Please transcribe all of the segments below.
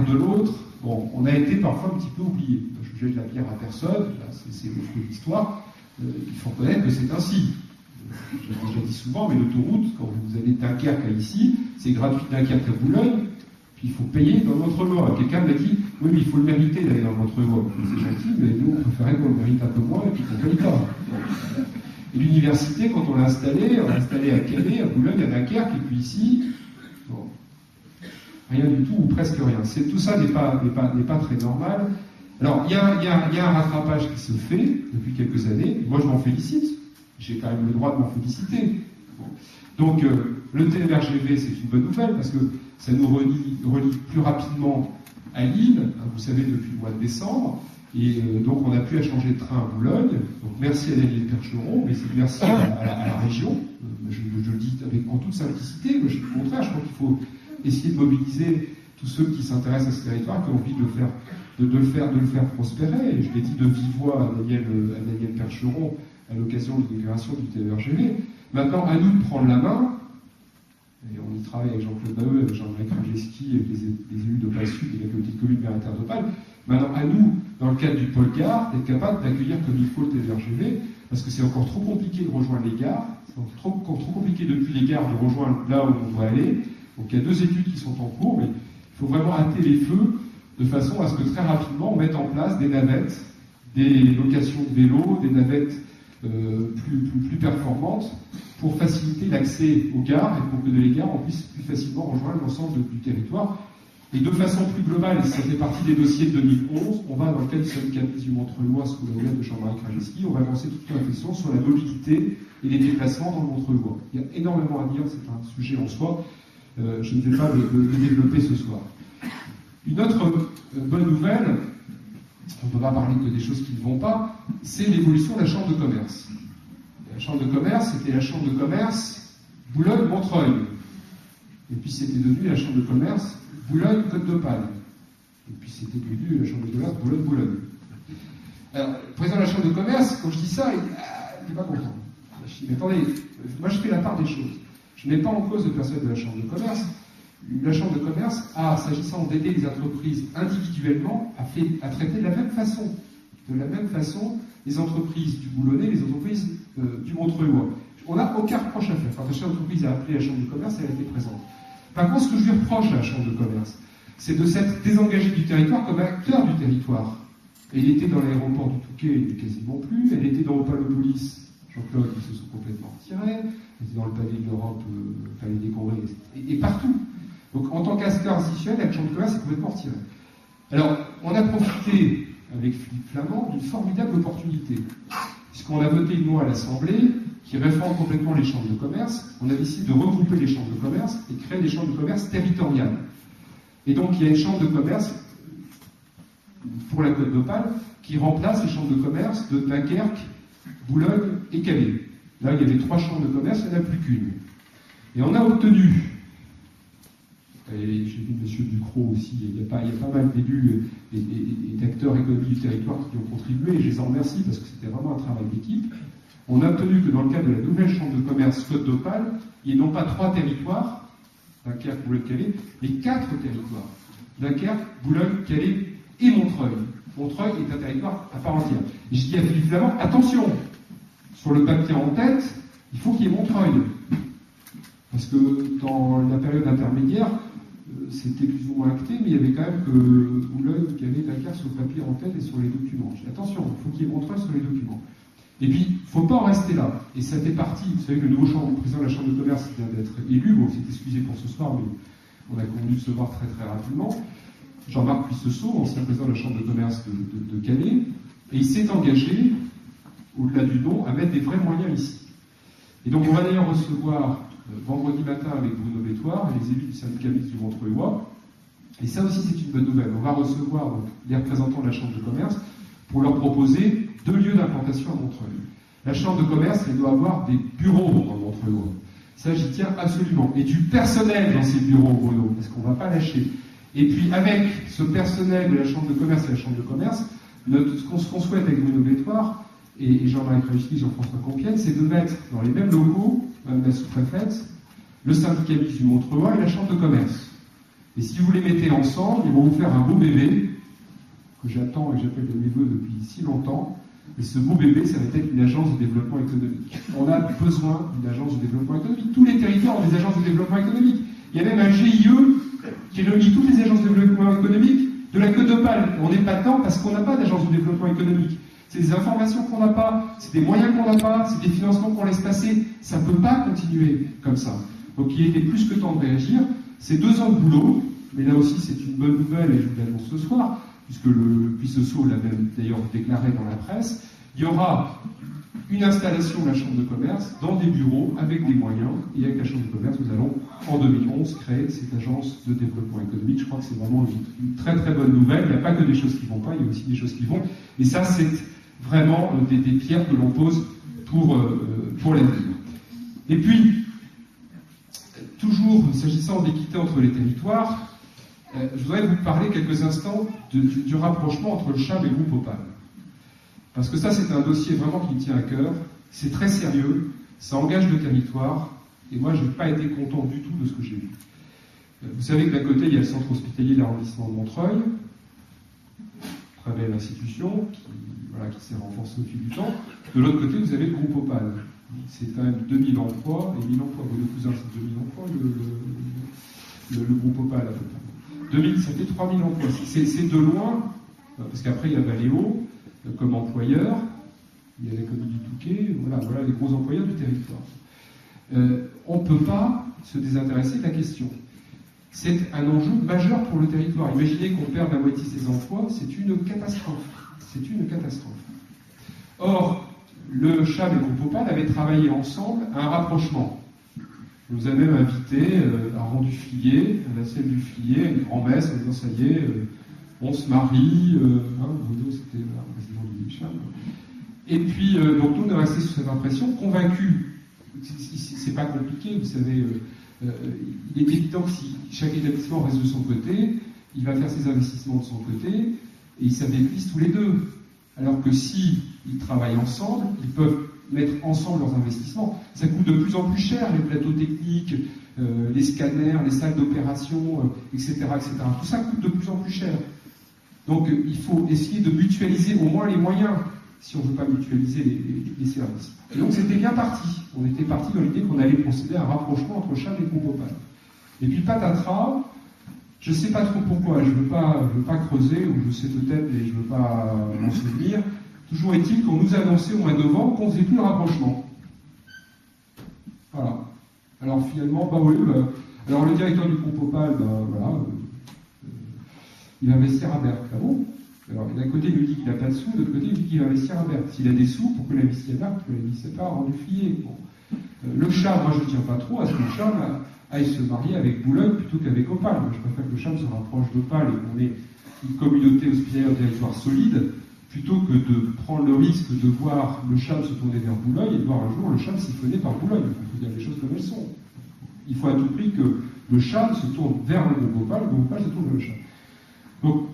de l'autre, bon, on a été parfois un petit peu oublié. Je jette la pierre à personne, c'est le fruit de l'histoire. Il faut reconnaître que c'est ainsi. Je l'ai déjà dit souvent, mais l'autoroute, quand vous allez de Dunkerque à ici, c'est gratuit de Dunkerque à Boulogne, puis il faut payer dans notre loi. Quelqu'un m'a dit, oui, mais il faut le mériter d'aller dans notre loi. C'est gentil, mais nous, on préférait qu'on le mérite un peu moins et puis qu'on ne paye pas. Et l'université, quand on l'a installée à Calais, à Boulogne, à Dunkerque, et puis ici, bon, rien du tout, ou presque rien. Tout ça n'est pas très normal. Alors, il y a un rattrapage qui se fait depuis quelques années. Moi, je m'en félicite. J'ai quand même le droit de m'en féliciter. Bon. Donc, le TER-GV, c'est une bonne nouvelle parce que ça nous relie plus rapidement à Lille, vous savez, depuis le mois de décembre. Et donc, on n'a plus à changer de train à Boulogne. Donc, merci à Daniel Percheron, mais c'est merci à la région. Je le dis en toute simplicité. Au contraire, je crois qu'il faut essayer de mobiliser tous ceux qui s'intéressent à ce territoire, qui ont envie de le faire prospérer. Et je l'ai dit de vive voix à Daniel Percheron à l'occasion de l'inauguration du TER-GV. Maintenant, à nous de prendre la main, et on y travaille avec Jean-Claude Maheu, avec Jean-Marie Krajewski, avec les élus d'Opale Sud et la communauté de communes Méritaire d'Opale. Maintenant, à nous, dans le cadre du pôle gare, d'être capable d'accueillir comme il faut le TER-GV, parce que c'est encore trop compliqué de rejoindre les gares, c'est encore trop compliqué depuis les gares de rejoindre là où on doit aller. Donc il y a 2 études qui sont en cours, mais il faut vraiment hâter les feux de façon à ce que très rapidement on mette en place des navettes, des locations de vélos, des navettes plus performantes pour faciliter l'accès aux gares et pour que de les gares on puisse plus facilement rejoindre l'ensemble du territoire. Et de façon plus globale, et ça fait partie des dossiers de 2011, on va dans le cadre du syndicat du Montreuillois sous la houlette de Jean-Marie Krajewski, on va lancer toute une réflexion sur la mobilité et les déplacements dans le Montreuillois. Il y a énormément à dire, c'est un sujet en soi. Je ne vais pas le développer ce soir. Une autre bonne nouvelle, on ne peut pas parler que des choses qui ne vont pas, c'est l'évolution de la Chambre de commerce. La Chambre de commerce, c'était la Chambre de commerce Boulogne-Montreuil. Et puis c'était devenu la Chambre de commerce Boulogne-Côte d'Opale. Et puis c'était devenu la Chambre de commerce Boulogne-Boulogne. Alors, le président de la Chambre de commerce, quand je dis ça, il n'est pas content. Je dis, mais attendez, moi je fais la part des choses. Je n'ai pas en cause le personnel de la Chambre de commerce. La Chambre de commerce a, s'agissant d'aider les entreprises individuellement, a traité de la même façon. De la même façon, les entreprises du Boulonnais, les entreprises du Montreuillois. On n'a aucun reproche à faire. Quand la chef d'entreprise a appelé la Chambre de commerce, elle a été présente. Par contre, ce que je lui reproche à la Chambre de commerce, c'est de s'être désengagée du territoire comme acteur du territoire. Elle était dans l'aéroport du Touquet, elle n'est quasiment plus. Elle était dans Opalopolis, Jean-Claude, ils se sont complètement retirés. Elle était dans le Palais de l'Europe, le Palais des Congrès, et partout. Donc, en tant qu'acteur institutionnel, la Chambre de commerce est complètement retirée. Alors, on a profité, avec Philippe Flamand, d'une formidable opportunité. Puisqu'on a voté une loi à l'Assemblée qui réforme complètement les chambres de commerce, on a décidé de regrouper les chambres de commerce et créer des chambres de commerce territoriales. Et donc, il y a une chambre de commerce pour la Côte d'Opale qui remplace les chambres de commerce de Dunkerque, Boulogne et Calais. Là, il y avait 3 chambres de commerce, il n'y en a plus qu'une. Et on a obtenu, et j'ai vu M. Ducrot aussi, il y a pas mal d'élus et d'acteurs économiques du territoire qui ont contribué, et je les en remercie parce que c'était vraiment un travail d'équipe. On a obtenu que dans le cadre de la nouvelle chambre de commerce Côte d'Opale, il n'y ait non pas 3 territoires, Dunkerque, Boulogne, Calais, mais 4 territoires. Dunkerque, Boulogne, Calais et Montreuil. Montreuil est un territoire à part entière. Et je dis à Philippe Flamand, attention, sur le papier en tête, il faut qu'il y ait Montreuil. Parce que dans la période intermédiaire, c'était plus ou moins acté, mais il y avait quand même que Boulogne, Calais, Dunkerque sur le papier en tête et sur les documents. Je dis attention, il faut qu'il y ait Montreuil sur les documents. Et puis, il ne faut pas en rester là. Et ça fait partie, vous savez que le nouveau président de la Chambre de commerce vient d'être élu, bon, s'est excusé pour ce soir, mais on a convenu de se voir très très rapidement. Jean-Marc Puissesseau, ancien président de la Chambre de commerce de Calais, et il s'est engagé, au-delà du don, à mettre des vrais moyens ici. Et donc, on va d'ailleurs recevoir vendredi matin avec Bruno Bétoir et les élus du syndicat mixte du Montreuillois. Et ça aussi, c'est une bonne nouvelle. On va recevoir donc, les représentants de la Chambre de commerce pour leur proposer 2 lieux d'implantation à Montreuil. La Chambre de commerce, elle doit avoir des bureaux dans le Montreuillois. Ça, j'y tiens absolument. Et du personnel dans ces bureaux, Bruno, parce qu'on ne va pas lâcher. Et puis, avec ce personnel de la Chambre de commerce et la Chambre de commerce, ce qu'on souhaite avec Bruno Bétoir et Jean-Marie Krajewski, Jean-François Compiègne, c'est de mettre dans les mêmes locaux, même la sous-préfète, le syndicat mixte du Montreuillois et la Chambre de commerce. Et si vous les mettez ensemble, ils vont vous faire un beau bébé, que j'attends et que j'appelle de mes voeux depuis si longtemps. Et ce beau bébé, ça va être une agence de développement économique. On a besoin d'une agence de développement économique. Tous les territoires ont des agences de développement économique. Il y a même un GIE qui réunit toutes les agences de développement économique de la queue d'Opale. On n'est pas dedans parce qu'on n'a pas d'agence de développement économique. C'est des informations qu'on n'a pas, c'est des moyens qu'on n'a pas, c'est des financements qu'on laisse passer. Ça ne peut pas continuer comme ça. Donc il était plus que temps de réagir. C'est 2 ans de boulot, mais là aussi c'est une bonne nouvelle et je vous l'annonce ce soir, puisque le Puy-Sosso l'a même d'ailleurs déclaré dans la presse. Il y aura une installation de la Chambre de commerce dans des bureaux avec des moyens, et avec la Chambre de commerce, nous allons en 2011 créer cette agence de développement économique. Je crois que c'est vraiment une très très bonne nouvelle. Il n'y a pas que des choses qui ne vont pas, il y a aussi des choses qui vont. Et ça, c'est vraiment des pierres que l'on pose pour l'avenir. Et puis, toujours s'agissant d'équité entre les territoires, je voudrais vous parler quelques instants du rapprochement entre le CHAM et le groupe Opale. Parce que ça, c'est un dossier vraiment qui me tient à cœur. C'est très sérieux, ça engage le territoire, et moi, je n'ai pas été content du tout de ce que j'ai vu. Vous savez que d'un côté, il y a le centre hospitalier de l'arrondissement de Montreuil, très belle institution, qui s'est renforcée au fil du temps. De l'autre côté, vous avez le groupe Opale. C'est quand même 2000 emplois, et 1000 emplois. Vos deux cousins, c'est 2000 emplois, le groupe Opale, à peu près. 2000, ça fait 3000 emplois. C'est de loin, parce qu'après, il y a Valeo comme employeur, il y a la commune du Touquet, voilà les gros employeurs du territoire. On ne peut pas se désintéresser de la question. C'est un enjeu majeur pour le territoire. Imaginez qu'on perde la moitié de ses emplois, c'est une catastrophe. C'est une catastrophe. Or, le CHAM et le groupe Opale avaient travaillé ensemble à un rapprochement. On nous a même invités à Rang du Flier, à la scène du Flier, à une grand-messe, en disant ça y est, on se marie, Bruno c'était le président du CHAM. Et puis, donc nous on est restés sous cette impression, convaincus. C'est pas compliqué, vous savez, il est évident que si chaque établissement reste de son côté, il va faire ses investissements de son côté, et ils s'investissent tous les deux. Alors que si ils travaillent ensemble, ils peuvent mettre ensemble leurs investissements. Ça coûte de plus en plus cher, les plateaux techniques, les scanners, les salles d'opération, etc., etc. Tout ça coûte de plus en plus cher. Donc il faut essayer de mutualiser au moins les moyens, si on ne veut pas mutualiser les services. Et donc c'était bien parti. On était parti dans l'idée qu'on allait procéder à un rapprochement entre CHAM et groupe Opale. Et puis patatras, je ne sais pas trop pourquoi, je ne veux pas creuser, ou je sais peut-être, mais je ne veux pas m'en souvenir. Toujours est-il qu'on nous a annoncé au mois de novembre qu'on ne faisait plus le rapprochement. Voilà. Alors finalement, alors le directeur du groupe Opale, il va investir à Berck. Ah bon? Alors d'un côté, il nous dit qu'il n'a pas de sous, de l'autre côté, il dit qu'il va investir à Berck. S'il a des sous, pourquoi il investit à Berck? Pourquoi il investit pas à Rang du Flier? Bon. Le CHAM, moi je ne tiens pas trop à ce que le CHAM aille se marier avec Boulogne plutôt qu'avec Opale. Moi, je préfère que le CHAM se rapproche d'Opale et qu'on ait une communauté hospitalière de territoire solide, plutôt que de prendre le risque de voir le CHAM se tourner vers Boulogne et de voir un jour le CHAM siphonné par Boulogne. Il faut dire les choses comme elles sont. Il faut à tout prix que le CHAM se tourne vers le groupe Opale se tourne vers le CHAM. Donc,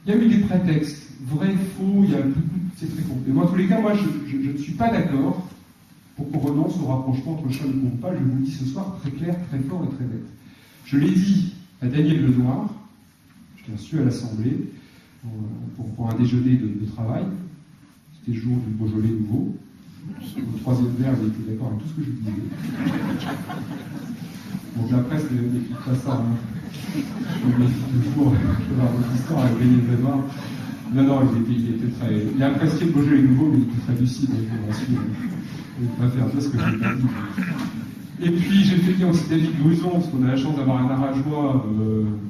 il y a eu des prétextes, vrai, faux, il y a beaucoup, c'est très compliqué. Mais en tous les cas, moi, je ne suis pas d'accord pour qu'on renonce au rapprochement entre le CHAM et le groupe Opale. Je vous le dis ce soir très clair, très fort et très net. Je l'ai dit à Daniel Lenoir, je l'ai reçu à l'Assemblée, pour un déjeuner de travail. C'était le jour du Beaujolais nouveau. Au troisième verre, il était d'accord avec tout ce que je disais. Donc la presse n'écrit pas ça. Je me méfie toujours de votre histoire avec Daniel Lenoir. Non, il était très... Il a apprécié le Beaujolais nouveau, mais il était très lucide, je vous rassure. Il ne va pas faire dire ce que je n'ai pas dit. Et puis j'ai fait bien aussi David Gruson, parce qu'on a la chance d'avoir un Arageois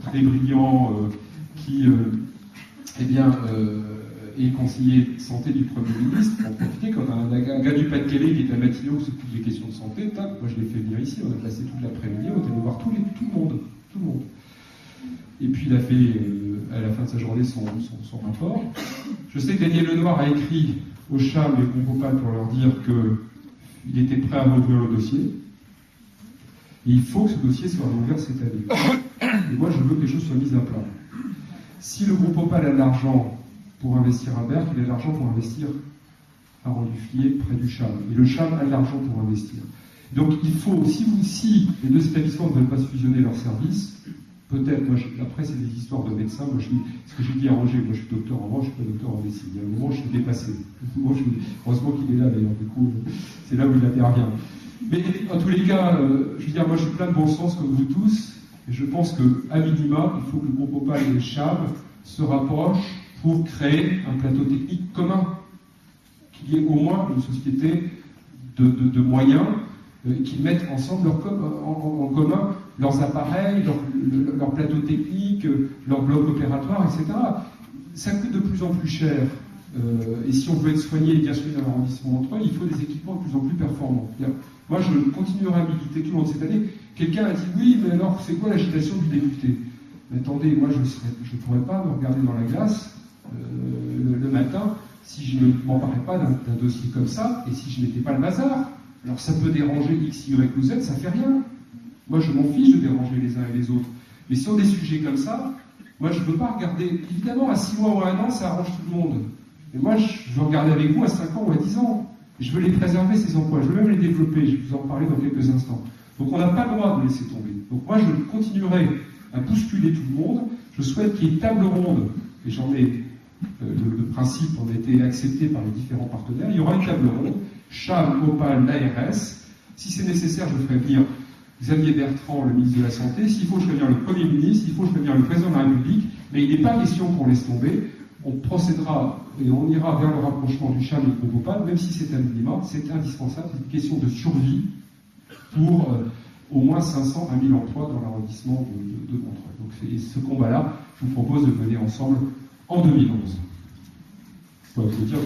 très brillant, qui est conseiller santé du Premier ministre. Pour profiter, quand un gars du Pas-de-Calais qui est à Matignon qui s'occupe des questions de santé, moi je l'ai fait venir ici, on a passé toute l'après-midi, on est allé voir tout le monde. Et puis il a fait, à la fin de sa journée, son rapport. Je sais que Daniel Lenoir a écrit au CHAM et au groupe Opale pour leur dire qu'il était prêt à rouvrir le dossier. Et il faut que ce dossier soit rouvert cette année. Et moi, je veux que les choses soient mises à plat. Si le groupe Opale a de l'argent pour investir à Berck, il a de l'argent pour investir à Rang du Flier, près du CHAM. Et le CHAM a de l'argent pour investir. Donc il faut, si les deux établissements ne veulent pas se fusionner leurs services, peut-être, moi, après c'est des histoires de médecins, moi, ce que j'ai dit à Roger, moi je suis docteur en je suis pas docteur en médecine. Il y a un moment, je suis dépassé. Heureusement qu'il est là d'ailleurs, du coup, c'est là où il intervient. Mais en tous les cas, je veux dire, moi je suis plein de bon sens comme vous tous, et je pense qu'à minima, il faut que le groupe Opale et le CHAB se rapprochent pour créer un plateau technique commun, qu'il y ait au moins une société de moyens qui mettent ensemble en commun leurs appareils, leur plateau technique, leur bloc opératoire, etc. Ça coûte de plus en plus cher. Et si on veut être soigné et bien soigné dans l'arrondissement de Montreuil, il faut des équipements de plus en plus performants. Moi, je continuerai à militer tout le long de cette année. Quelqu'un a dit oui, mais alors c'est quoi l'agitation du député? Mais attendez, moi je ne pourrais pas me regarder dans la glace le matin si je ne m'emparais pas d'un dossier comme ça et si je n'étais pas le bazar. Alors ça peut déranger X, Y ou Z, ça fait rien. Moi je m'en fiche de déranger les uns et les autres. Mais sur des sujets comme ça, moi je ne veux pas regarder. Évidemment, à 6 mois ou à 1 an, ça arrange tout le monde. Mais moi je veux regarder avec vous à 5 ans ou à 10 ans. Je veux les préserver, ces emplois. Je veux même les développer. Je vais vous en parler dans quelques instants. Donc on n'a pas le droit de laisser tomber. Donc moi je continuerai à bousculer tout le monde. Je souhaite qu'il y ait une table ronde. Et j'en ai le principe en a été accepté par les différents partenaires. Il y aura une table ronde. CHAB, Opale, l'ARS. Si c'est nécessaire, je ferai venir Xavier Bertrand, le ministre de la Santé. S'il faut, je ferai venir le Premier ministre. S'il faut, je ferai venir le Président de la République. Mais il n'est pas question qu'on laisse tomber. On procédera et on ira vers le rapprochement du CHAB et du groupe Opale, même si c'est un minimum, c'est indispensable. C'est une question de survie pour au moins 500 à 1000 emplois dans l'arrondissement de Montreuil. Donc c'est ce combat-là, je vous propose de mener ensemble en 2011. Je peux vous dire.